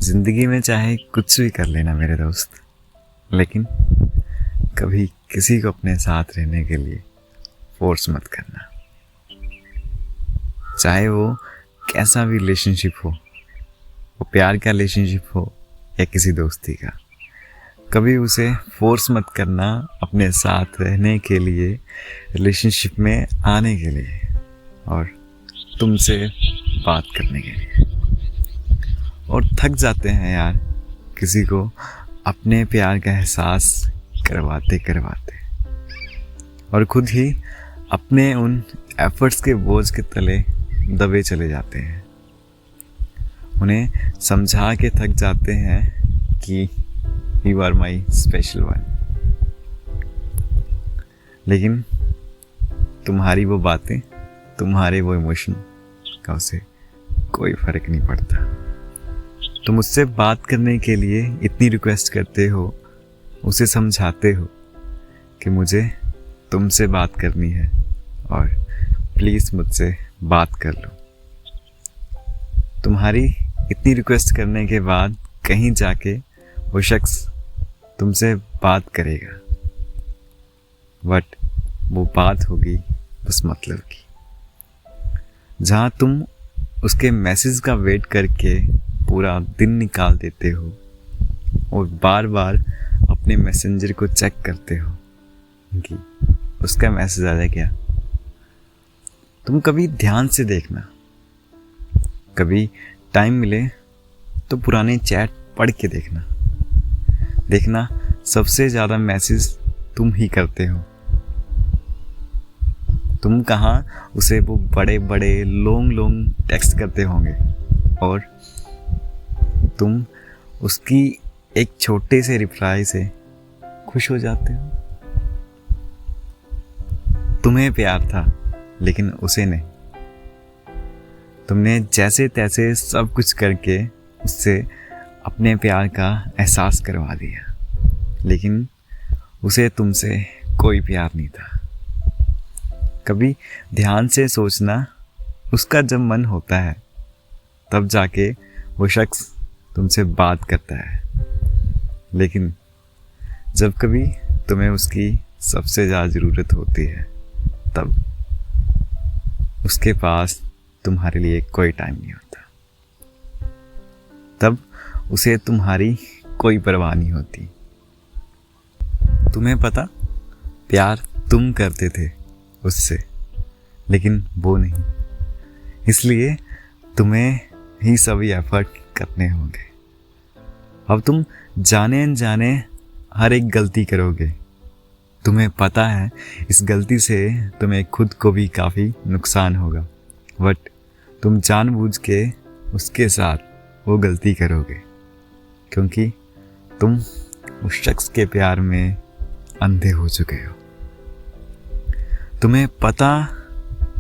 जिंदगी में चाहे कुछ भी कर लेना मेरे दोस्त, लेकिन कभी किसी को अपने साथ रहने के लिए फोर्स मत करना। चाहे वो कैसा भी रिलेशनशिप हो, वो प्यार का रिलेशनशिप हो या किसी दोस्ती का, कभी उसे फोर्स मत करना अपने साथ रहने के लिए, रिलेशनशिप में आने के लिए और तुमसे बात करने के लिए। और थक जाते हैं यार किसी को अपने प्यार का एहसास करवाते करवाते, और खुद ही अपने उन एफर्ट्स के बोझ के तले दबे चले जाते हैं। उन्हें समझा के थक जाते हैं कि you are my special one, लेकिन तुम्हारी वो बातें, तुम्हारे वो इमोशन का उसे कोई फर्क नहीं पड़ता। तुम उससे बात करने के लिए इतनी रिक्वेस्ट करते हो, उसे समझाते हो कि मुझे तुमसे बात करनी है और प्लीज़ मुझसे बात कर लो। तुम्हारी इतनी रिक्वेस्ट करने के बाद कहीं जाके वो शख्स तुमसे बात करेगा, बट वो बात होगी बस मतलब की। जहाँ तुम उसके मैसेज का वेट करके पूरा दिन निकाल देते हो और बार बार अपने मैसेंजर को चेक करते हो कि उसका मैसेज आया क्या। तुम कभी ध्यान से देखना, कभी टाइम मिले तो पुराने चैट पढ़ के देखना सबसे ज़्यादा मैसेज तुम ही करते हो। तुम कहाँ उसे वो बड़े बड़े लॉन्ग टेक्स्ट करते होंगे और तुम उसकी एक छोटे से रिप्लाई से खुश हो जाते हो। तुम्हें प्यार था लेकिन उसे नहीं। तुमने जैसे तैसे सब कुछ करके उससे अपने प्यार का एहसास करवा दिया, लेकिन उसे तुमसे कोई प्यार नहीं था। कभी ध्यान से सोचना, उसका जब मन होता है तब जाके वो शख्स तुमसे बात करता है, लेकिन जब कभी तुम्हें उसकी सबसे ज़्यादा ज़रूरत होती है तब उसके पास तुम्हारे लिए कोई टाइम नहीं होता। तब उसे तुम्हारी कोई परवाह नहीं होती। तुम्हें पता, प्यार तुम करते थे उससे, लेकिन वो नहीं। इसलिए तुम्हें ही सभी एफर्ट करने होंगे। अब तुम जाने अनजाने हर एक गलती करोगे। तुम्हें पता है इस गलती से तुम्हें खुद को भी काफ़ी नुकसान होगा, बट तुम जानबूझ के उसके साथ वो गलती करोगे क्योंकि तुम उस शख्स के प्यार में अंधे हो चुके हो। तुम्हें पता,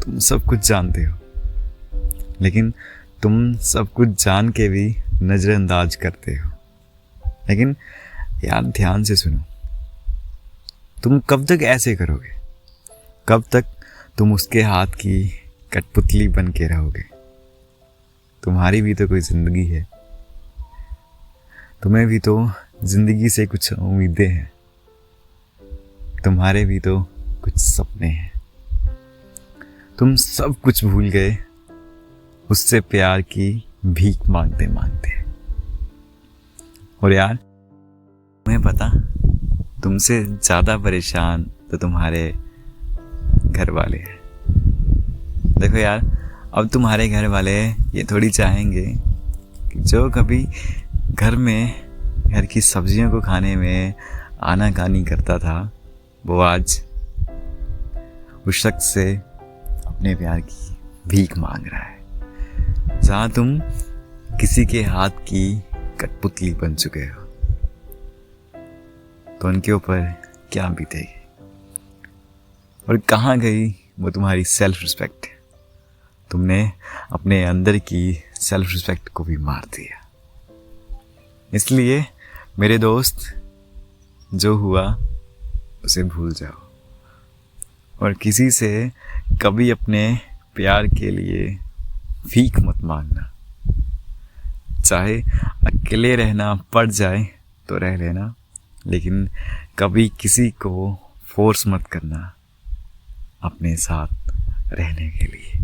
तुम सब कुछ जानते हो, लेकिन तुम सब कुछ जान के भी नज़रअंदाज करते हो। लेकिन यार ध्यान से सुनो, तुम कब तक ऐसे करोगे? कब तक तुम उसके हाथ की कठपुतली बन के रहोगे? तुम्हारी भी तो कोई ज़िंदगी है, तुम्हें भी तो ज़िंदगी से कुछ उम्मीदें हैं, तुम्हारे भी तो कुछ सपने हैं। तुम सब कुछ भूल गए उससे प्यार की भीख मांगते मांगते। और यार तुम्हें पता, तुमसे ज़्यादा परेशान तो तुम्हारे घर वाले हैं। देखो यार, अब तुम्हारे घर वाले ये थोड़ी चाहेंगे कि जो कभी घर की सब्जियों को खाने में आनाकानी करता था, वो आज उस शख्स से अपने प्यार की भीख मांग रहा है, जहाँ तुम किसी के हाथ की कठपुतली बन चुके हो। तो उनके ऊपर क्या बीतेगी और कहाँ गई वो तुम्हारी सेल्फ रिस्पेक्ट? तुमने अपने अंदर की सेल्फ रिस्पेक्ट को भी मार दिया। इसलिए मेरे दोस्त, जो हुआ उसे भूल जाओ और किसी से कभी अपने प्यार के लिए भीख मत मांगना। चाहे अकेले रहना पड़ जाए तो रह लेना, लेकिन कभी किसी को फोर्स मत करना अपने साथ रहने के लिए।